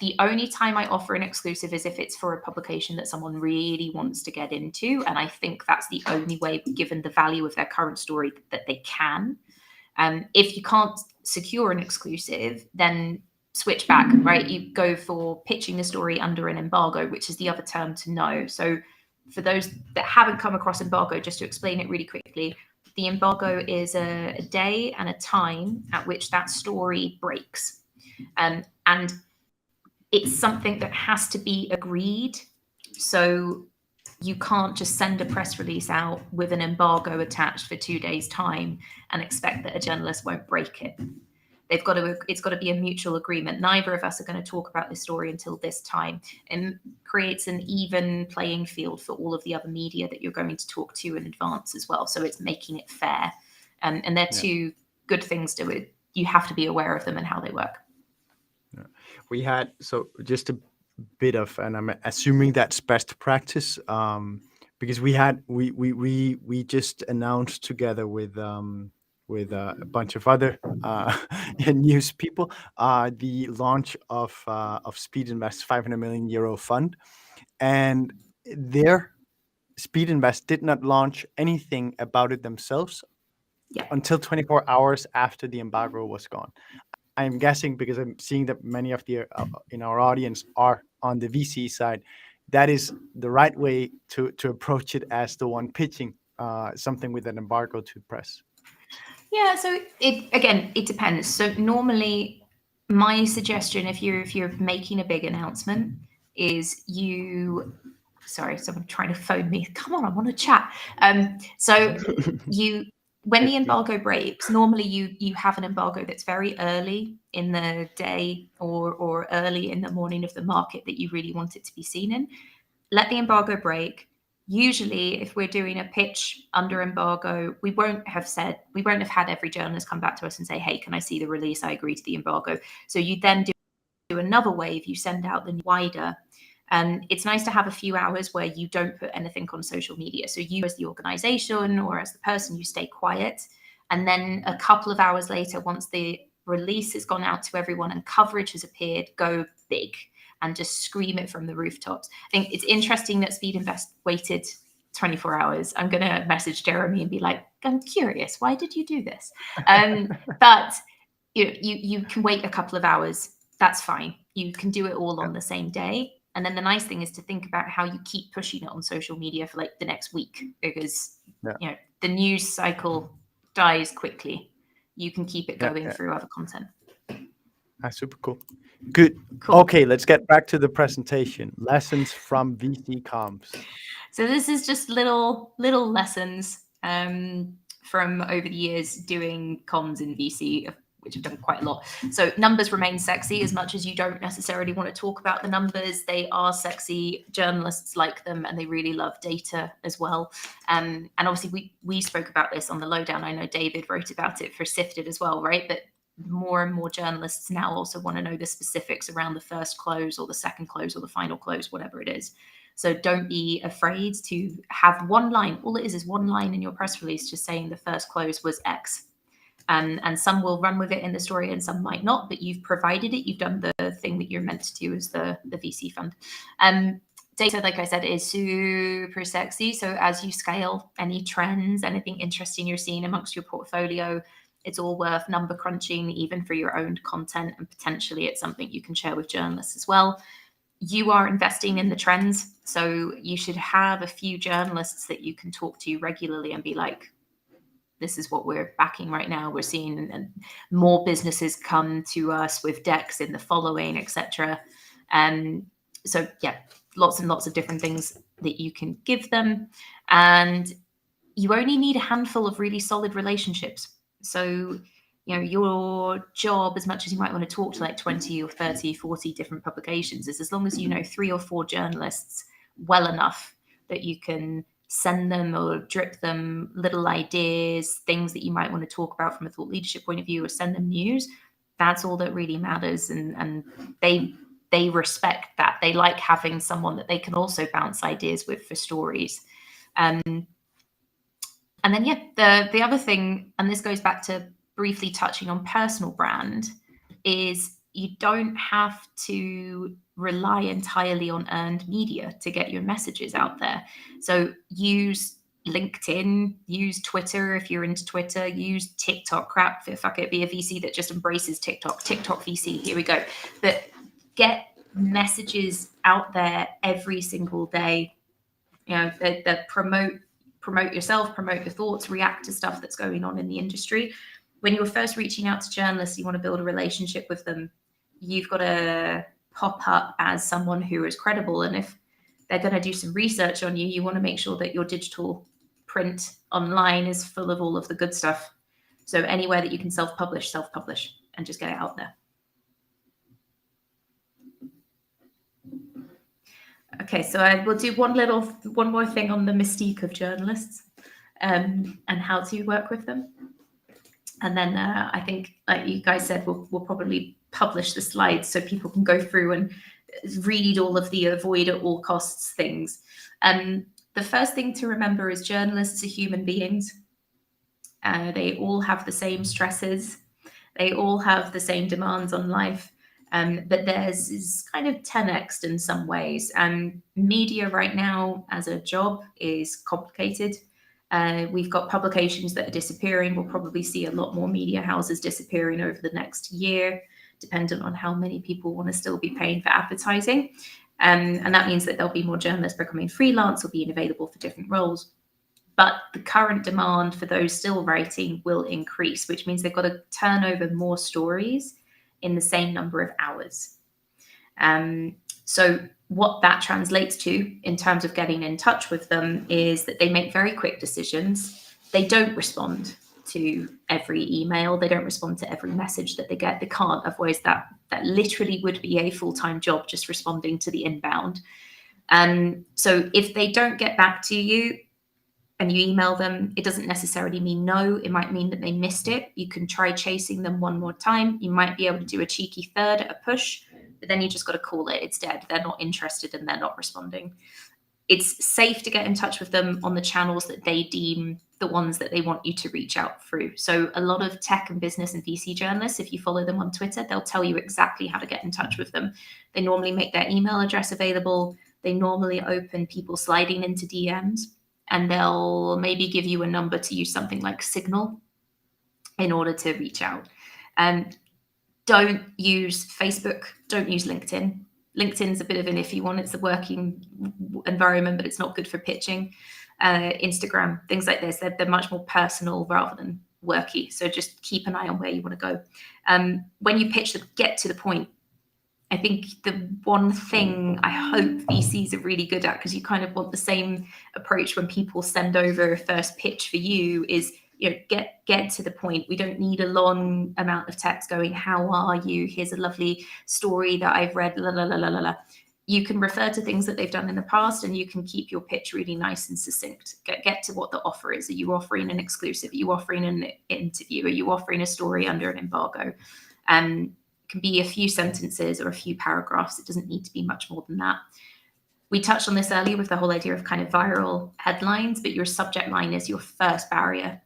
The only time I offer an exclusive is if it's for a publication that someone really wants to get into. And I think that's the only way, given the value of their current story, that they can. If you can't secure an exclusive, then switch back, right? You go for pitching the story under an embargo, which is the other term to know. So for those that haven't come across embargo, just to explain it really quickly, the embargo is a day and a time at which that story breaks. And it's something that has to be agreed. So you can't just send a press release out with an embargo attached for 2 days' time and expect that a journalist won't break it. It's got to be a mutual agreement. Neither of us are going to talk about this story until this time, and creates an even playing field for all of the other media that you're going to talk to in advance as well. So it's making it fair. And they're two good things to it. You have to be aware of them and how they work. We had, so just a bit of, and I'm assuming that's best practice, because we just announced together with a bunch of other news people the launch of Speed Invest 500 million euro fund, and their Speed Invest did not launch anything about it themselves until 24 hours after the embargo was gone. I'm guessing, because I'm seeing that many of the in our audience are on the VC side, that is the right way to approach it, as the one pitching something with an embargo to press. Yeah, so it depends. So normally, my suggestion, if you're making a big announcement, is sorry, someone trying to phone me. Come on, I want to chat. So when the embargo breaks, normally you have an embargo that's very early in the day or early in the morning of the market that you really want it to be seen in. Let the embargo break. Usually, if we're doing a pitch under embargo, we won't have had every journalist come back to us and say, "Hey, can I see the release? I agree to the embargo." So you then do another wave. You send out the wider. And it's nice to have a few hours where you don't put anything on social media. So you, as the organization or as the person, you stay quiet. And then a couple of hours later, once the release has gone out to everyone and coverage has appeared, go big and just scream it from the rooftops. I think it's interesting that Speed Invest waited 24 hours. I'm going to message Jeremy and be like, I'm curious, why did you do this? But you can wait a couple of hours. That's fine. You can do it all on the same day. And then the nice thing is to think about how you keep pushing it on social media for like the next week, because the news cycle dies quickly. You can keep it going through other content. That's super cool. Good. Cool. Okay, let's get back to the presentation. Lessons from VC comms. So this is just little lessons from over the years doing comms in VC, which I've done quite a lot. So numbers remain sexy. As much as you don't necessarily want to talk about the numbers, they are sexy. Journalists like them, and they really love data as well. And obviously we spoke about this on the lowdown. I know David wrote about it for Sifted as well, right? But more and more journalists now also want to know the specifics around the first close or the second close or the final close, whatever it is. So don't be afraid to have one line. All it is one line in your press release just saying the first close was X. And some will run with it in the story and some might not, but you've provided it. You've done the thing that you're meant to do as the VC fund. Data, like I said, is super sexy. So as you scale, any trends, anything interesting you're seeing amongst your portfolio, It's all worth number crunching, even for your own content, and potentially it's something you can share with journalists as well. You are investing in the trends, so you should have a few journalists that you can talk to regularly and be like, this is what we're backing right now. We're seeing more businesses come to us with decks in the following, etc. So yeah, lots and lots of different things that you can give them. And you only need a handful of really solid relationships. So, you know, your job, as much as you might want to talk to like 20 or 30, 40 different publications, is as long as you know 3 or 4 journalists well enough that you can send them or drip them little ideas, things that you might want to talk about from a thought leadership point of view, or send them news. That's all that really matters. And they respect that. They like having someone that they can also bounce ideas with for stories. And then, yeah, the other thing, and this goes back to briefly touching on personal brand, is you don't have to rely entirely on earned media to get your messages out there. So use LinkedIn, use Twitter if you're into Twitter, use TikTok. Crap, fuck it, be a VC that just embraces TikTok. TikTok VC, here we go. But get messages out there every single day. You know, that promote yourself, promote your thoughts, react to stuff that's going on in the industry. When you're first reaching out to journalists, you want to build a relationship with them. You've got to pop up as someone who is credible. And if they're going to do some research on you, you want to make sure that your digital print online is full of all of the good stuff. So anywhere that you can self-publish and just get it out there. Okay, so I will do one more thing on the mystique of journalists and how to work with them. And then I think, like you guys said, we'll probably publish the slides so people can go through and read all of the avoid at all costs things. The first thing to remember is journalists are human beings. They all have the same stresses. They all have the same demands on life. But theirs is kind of 10x'd in some ways. Media right now as a job is complicated. We've got publications that are disappearing. We'll probably see a lot more media houses disappearing over the next year, dependent on how many people want to still be paying for advertising. And that means that there'll be more journalists becoming freelance or being available for different roles. But the current demand for those still writing will increase, which means they've got to turn over more stories in the same number of hours. So what that translates to in terms of getting in touch with them is that they make very quick decisions. They don't respond to every email. They don't respond to every message that they get. They can't, otherwise that literally would be a full-time job, just responding to the inbound. So if they don't get back to you and you email them, it doesn't necessarily mean no. It might mean that they missed it. You can try chasing them one more time. You might be able to do a cheeky third at a push, but then you just got to call it. It's dead. They're not interested and they're not responding. It's safe to get in touch with them on the channels that they deem the ones that they want you to reach out through. So a lot of tech and business and VC journalists, if you follow them on Twitter, they'll tell you exactly how to get in touch with them. They normally make their email address available. They normally open people sliding into DMs, and they'll maybe give you a number to use something like Signal in order to reach out. Don't use Facebook. Don't use LinkedIn. LinkedIn's a bit of an iffy one. It's a working environment, but it's not good for pitching. Instagram, things like this, they're much more personal rather than worky. So just keep an eye on where you want to go. When you pitch, get to the point. I think the one thing I hope VCs are really good at, because you kind of want the same approach when people send over a first pitch for you, is get to the point. We don't need a long amount of text going, how are you? Here's a lovely story that I've read, la, la, la, la, la, la. You can refer to things that they've done in the past, and you can keep your pitch really nice and succinct. Get to what the offer is. Are you offering an exclusive? Are you offering an interview? Are you offering a story under an embargo? It can be a few sentences or a few paragraphs. It doesn't need to be much more than that. We touched on this earlier with the whole idea of kind of viral headlines, but your subject line is your first barrier.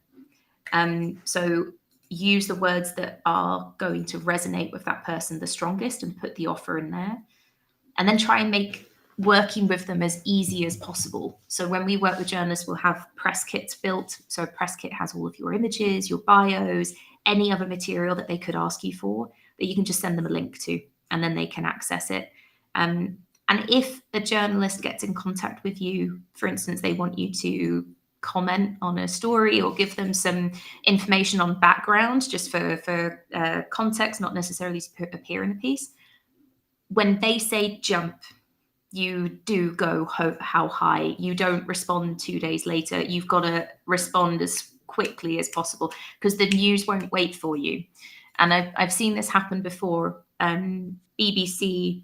So use the words that are going to resonate with that person the strongest and put the offer in there. And then try and make working with them as easy as possible. So when we work with journalists, we'll have press kits built. So a press kit has all of your images, your bios, any other material that they could ask you for that you can just send them a link to, and then they can access it. And if a journalist gets in contact with you, for instance, they want you to comment on a story or give them some information on background just for context, not necessarily to appear in a piece. When they say jump, you do go how high. You don't respond 2 days later. You've got to respond as quickly as possible because the news won't wait for you. And I've seen this happen before. BBC,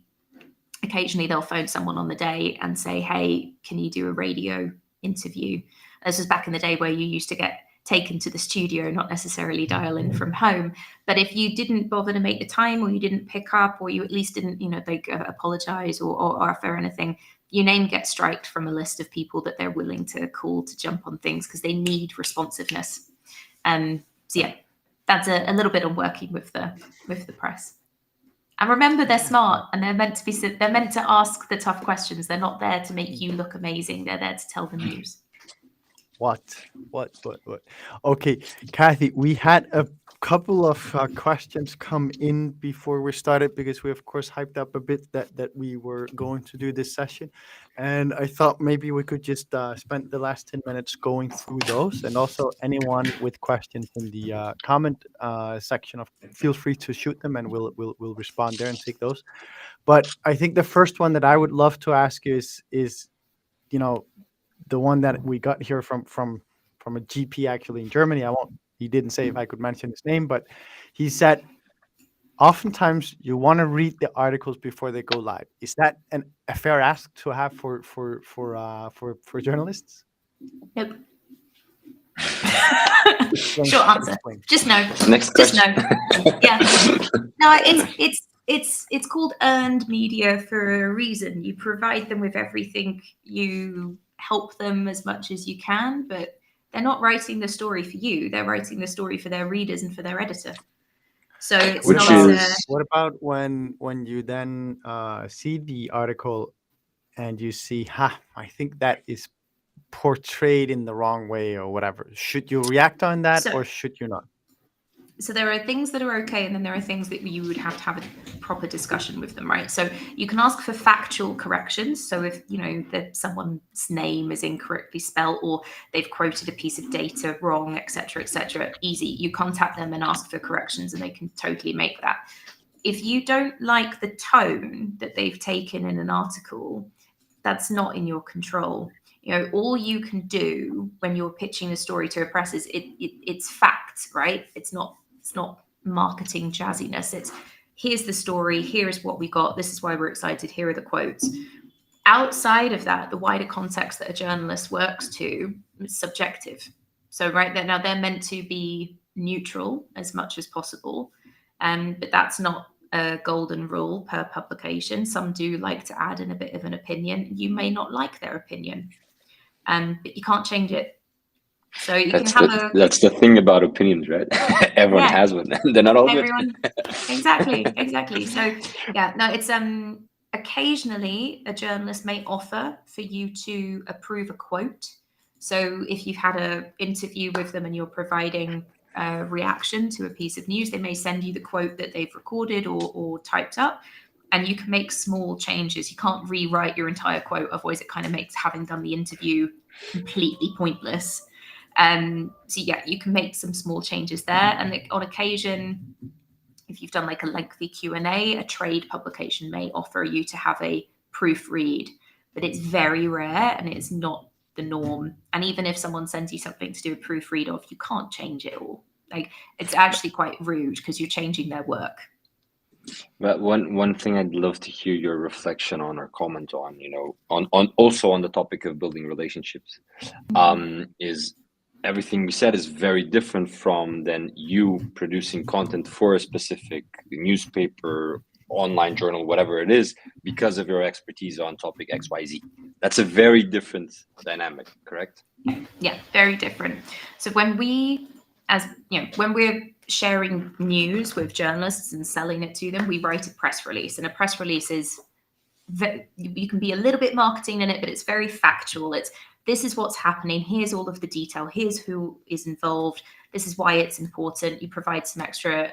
occasionally they'll phone someone on the day and say, hey, can you do a radio interview? This was back in the day where you used to get taken to the studio, not necessarily dial in from home. But if you didn't bother to make the time, or you didn't pick up, or you at least didn't, apologize or offer anything, your name gets striked from a list of people that they're willing to call to jump on things because they need responsiveness. So yeah, that's a little bit on working with the press. And remember, they're smart and they're meant to ask the tough questions. They're not there to make you look amazing. They're there to tell the news. What? Okay, Cathy, we had a couple of questions come in before we started because we, of course, hyped up a bit that we were going to do this session. And I thought maybe we could just spend the last 10 minutes going through those. And also anyone with questions in the comment section, feel free to shoot them and we'll respond there and take those. But I think the first one that I would love to ask you is the one that we got here from a GP actually in Germany. He didn't say if I could mention his name, but he said, oftentimes you want to read the articles before they go live. Is that a fair ask to have for journalists? Nope. Short answer. Just no. Next question. Just no. Yeah. No, it's called earned media for a reason. You provide them with everything. You help them as much as you can, but they're not writing the story for you. They're writing the story for their readers and for their editor. So it's what about when you then see the article and you see, I think that is portrayed in the wrong way or whatever. Should you react on that or should you not? So there are things that are okay, and then there are things that you would have to have a proper discussion with them, right? So you can ask for factual corrections. So if that someone's name is incorrectly spelled or they've quoted a piece of data wrong, etc., easy. You contact them and ask for corrections, and they can totally make that. If you don't like the tone that they've taken in an article, that's not in your control. All you can do when you're pitching a story to a press is it's facts, right? It's not marketing jazziness. It's here's the story, here's what we got, this is why we're excited, here are the quotes. Outside of that, the wider context that a journalist works to is subjective. So right there, now they're meant to be neutral as much as possible, but that's not a golden rule per publication. Some do like to add in a bit of an opinion. You may not like their opinion, but you can't change it. So that's the thing about opinions, right? Everyone has one. They're not all good. Exactly. So yeah, no, it's occasionally a journalist may offer for you to approve a quote. So if you've had an interview with them and you're providing a reaction to a piece of news, they may send you the quote that they've recorded or typed up, and you can make small changes. You can't rewrite your entire quote, otherwise it kind of makes having done the interview completely pointless. So yeah, you can make some small changes there. And on occasion, if you've done like a lengthy Q&A, a trade publication may offer you to have a proofread, but it's very rare and it's not the norm. And even if someone sends you something to do a proofread of, you can't change it all. Like, it's actually quite rude because you're changing their work. But one thing I'd love to hear your reflection on or comment on, on also on the topic of building relationships, is everything we said is very different from then you producing content for a specific newspaper, online journal, whatever it is, because of your expertise on topic XYZ. That's a very different dynamic, correct? Yeah, very different. So when we're sharing news with journalists and selling it to them, we write a press release, and a press release is you can be a little bit marketing in it, but it's very factual. It's this is what's happening. Here's all of the detail. Here's who is involved. This is why it's important. You provide some extra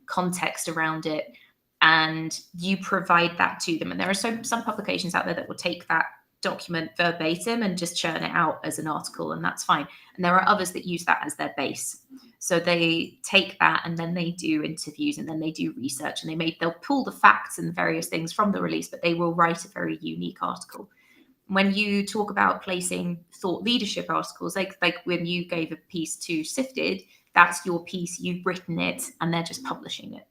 context around it, and you provide that to them. And there are some publications out there that will take that document verbatim and just churn it out as an article, and that's fine. And there are others that use that as their base. So they take that and then they do interviews and then they do research, and they'll pull the facts and various things from the release, but they will write a very unique article. When you talk about placing thought leadership articles, like when you gave a piece to Sifted, that's your piece, you've written it, and they're just publishing it.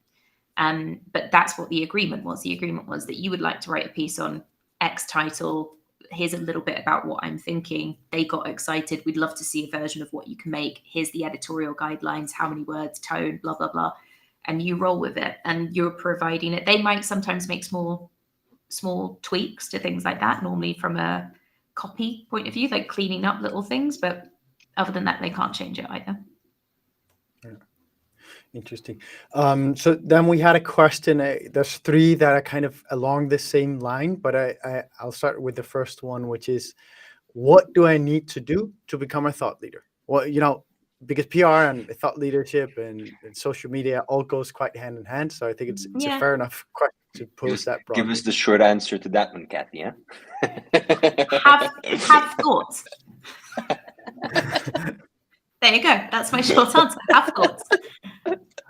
But that's what the agreement was. The agreement was that you would like to write a piece on X title. Here's a little bit about what I'm thinking. They got excited. We'd love to see a version of what you can make. Here's the editorial guidelines, how many words, tone, blah, blah, blah. And you roll with it, and you're providing it. They might sometimes make small tweaks to things like that, normally from a copy point of view, like cleaning up little things. But other than that, they can't change it either. Yeah. Interesting. So then we had a question. There's three that are kind of along the same line, but I'll start with the first one, which is, what do I need to do to become a thought leader? Well, because PR and thought leadership and social media all goes quite hand in hand. So I think it's a fair enough question to pose that broadly. Give us the short answer to that one, Cathy. Have thoughts. There you go. That's my short answer. Have thoughts.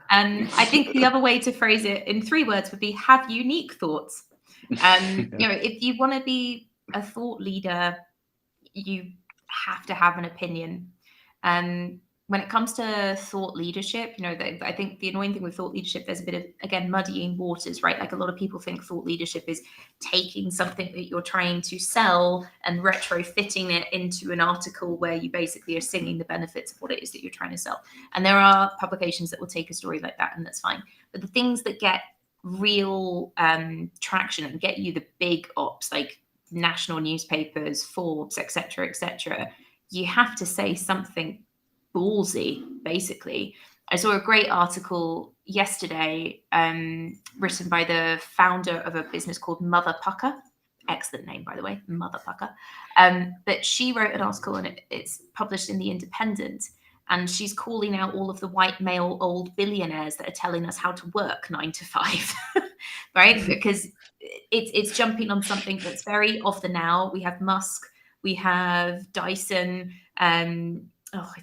And I think the other way to phrase it in 3 words would be have unique thoughts. If you want to be a thought leader, you have to have an opinion. When it comes to thought leadership, I think the annoying thing with thought leadership, there's a bit of, again, muddying waters, right? Like a lot of people think thought leadership is taking something that you're trying to sell and retrofitting it into an article where you basically are singing the benefits of what it is that you're trying to sell. And there are publications that will take a story like that, and that's fine. But the things that get real traction and get you the big ops, like national newspapers, Forbes, etc., you have to say something ballsy, basically. I saw a great article yesterday written by the founder of a business called Mother Pucker. Excellent name, by the way, Mother Pucker. But she wrote an article, and it's published in The Independent, and she's calling out all of the white male old billionaires that are telling us how to work 9 to 5, right? Because it's jumping on something that's very of the now. We have Musk, we have Dyson,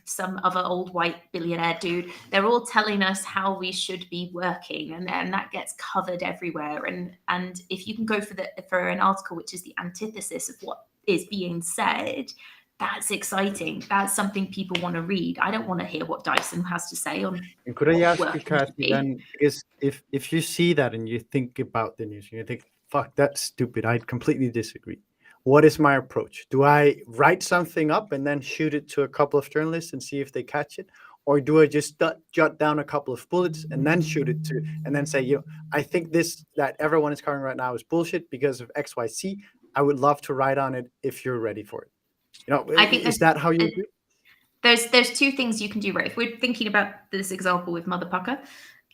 some other old white billionaire dude. They're all telling us how we should be working, and that gets covered everywhere. And if you can go for an article which is the antithesis of what is being said, that's exciting. That's something people want to read. I don't want to hear what Dyson has to say on. And could I ask you, Cathy, then, because if you see that and you think about the news and you think, fuck, that's stupid, I completely disagree. What is my approach? Do I write something up and then shoot it to a couple of journalists and see if they catch it? Or do I just jot down a couple of bullets and then shoot it to, and then say, I think this that everyone is covering right now is bullshit because of X, Y, Z. I would love to write on it if you're ready for it. I think is that how you do it? There's 2 things you can do, right? If we're thinking about this example with Mother Pucker,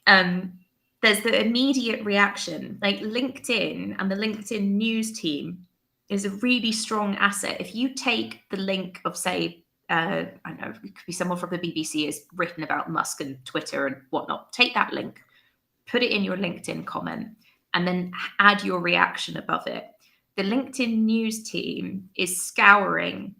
there's the immediate reaction, like LinkedIn and the LinkedIn news team is a really strong asset. If you take the link of, say, I don't know, it could be someone from the BBC has written about Musk and Twitter and whatnot, take that link, put it in your LinkedIn comment, and then add your reaction above it. The LinkedIn news team is scouring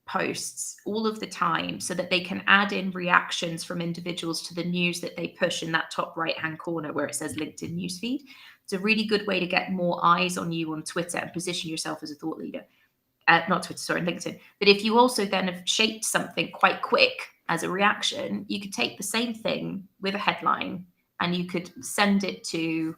posts all of the time so that they can add in reactions from individuals to the news that they push in that top right hand corner where it says LinkedIn newsfeed. It's a really good way to get more eyes on you on Twitter and position yourself as a thought leader. Not Twitter, sorry, LinkedIn. But if you also then have shaped something quite quick as a reaction, you could take the same thing with a headline and you could send it to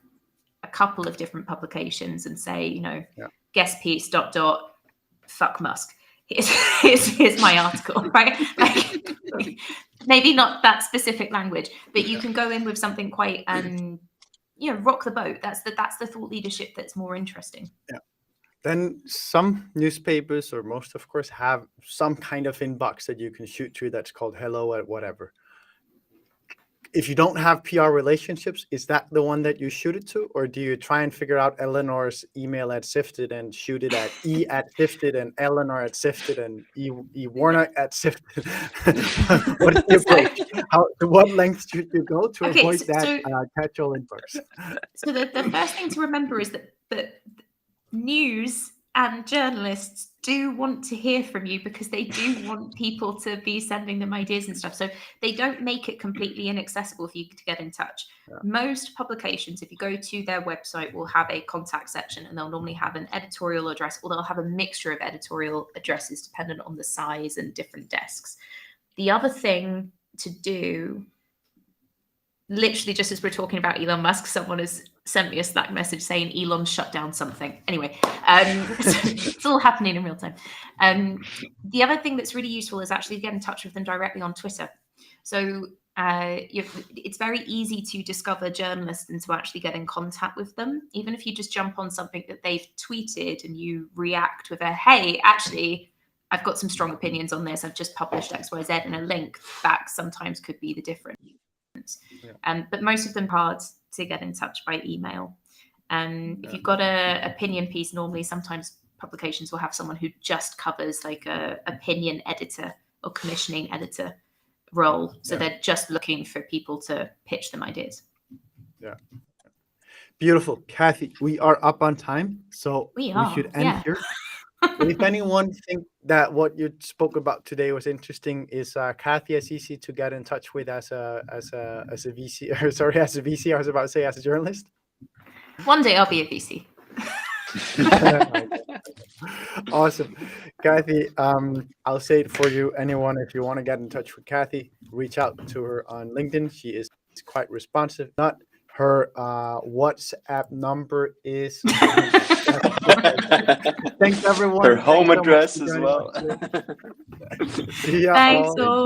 a couple of different publications and say, guest piece, ... fuck Musk. Here's my article, right? Like, maybe not that specific language, but you can go in with something quite, rock the boat. That's the thought leadership that's more interesting. Yeah. Then some newspapers, or most, of course, have some kind of inbox that you can shoot to that's called hello at whatever. if you don't have PR relationships, is that the one that you shoot it to, or do you try and figure out Eleanor's email at Sifted and shoot it at E at Sifted and Eleanor at Sifted and E Warnock at Sifted? What is the approach? To what lengths should you go to avoid that catch-all inbox? So the first thing to remember is that news and journalists do want to hear from you because they do want people to be sending them ideas and stuff. So they don't make it completely inaccessible for you to get in touch. Yeah. Most publications, if you go to their website, will have a contact section, and they'll normally have an editorial address, or they'll have a mixture of editorial addresses dependent on the size and different desks. The other thing to do, literally just as we're talking about Elon Musk, someone has sent me a Slack message saying Elon shut down something. Anyway, so it's all happening in real time. The other thing that's really useful is actually get in touch with them directly on Twitter. So it's very easy to discover journalists and to actually get in contact with them. Even if you just jump on something that they've tweeted and you react with a, hey, actually, I've got some strong opinions on this. I've just published XYZ, and a link back sometimes could be the difference. Yeah. But most of them are hard to get in touch by email. If you've got an opinion piece, normally sometimes publications will have someone who just covers like a opinion editor or commissioning editor role. So they're just looking for people to pitch them ideas. Yeah. Beautiful. Cathy, we are up on time, so we should end here. If anyone think that what you spoke about today was interesting, is Cathy as easy to get in touch with as a VC? Or sorry, as a VC. I was about to say as a journalist. One day I'll be a VC. Awesome, Cathy. I'll say it for you. Anyone, if you want to get in touch with Cathy, reach out to her on LinkedIn. She is quite responsive. Not her WhatsApp number is. Thanks, everyone. Her home address as well. See ya. Thanks all.